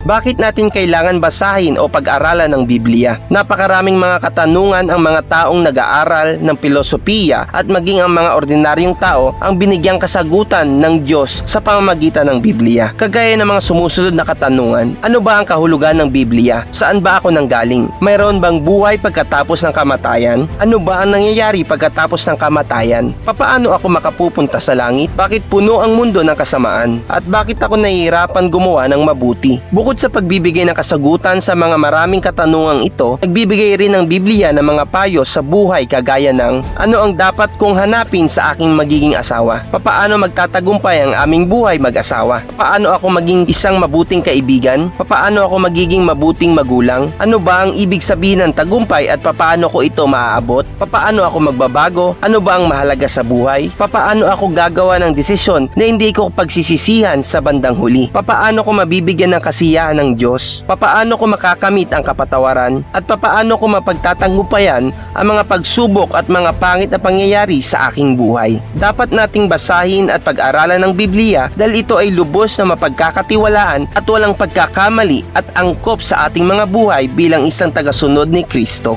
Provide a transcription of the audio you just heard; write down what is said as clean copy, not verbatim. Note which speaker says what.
Speaker 1: Bakit natin kailangan basahin o pag-aralan ng Biblia? Napakaraming mga katanungan ang mga taong nag-aaral ng filosofiya at maging ang mga ordinaryong tao ang binigyang kasagutan ng Diyos sa pamamagitan ng Biblia. Kagaya ng mga sumusunod na katanungan, ano ba ang kahulugan ng Biblia? Saan ba ako nanggaling? Mayroon bang buhay pagkatapos ng kamatayan? Ano ba ang nangyayari pagkatapos ng kamatayan? Papaano ako makapupunta sa langit? Bakit puno ang mundo ng kasamaan? At bakit ako nahihirapan gumawa ng mabuti? Bukod sa pagbibigay ng kasagutan sa mga maraming katanungang ito, nagbibigay rin ng Biblia ng mga payo sa buhay kagaya ng ano ang dapat kong hanapin sa aking magiging asawa? Papaano magtatagumpay ang aming buhay mag-asawa? Paano ako maging isang mabuting kaibigan? Papaano ako magiging mabuting magulang? Ano ba ang ibig sabihin ng tagumpay at papaano ko ito maaabot? Papaano ako magbabago? Ano ba ang mahalaga sa buhay? Papaano ako gagawa ng desisyon na hindi ko pagsisisihan sa bandang huli? Papaano ko mabibigyan ng kasiyahan ng Diyos? Papaano ko makakamit ang kapatawaran? At papaano ko mapagtatanggupayan ang mga pagsubok at mga pangit na pangyayari sa aking buhay? Dapat nating basahin at pag-aralan ng Biblia dahil ito ay lubos na mapagkakatiwalaan at walang pagkakamali at angkop sa ating mga buhay bilang isang tagasunod ni Kristo.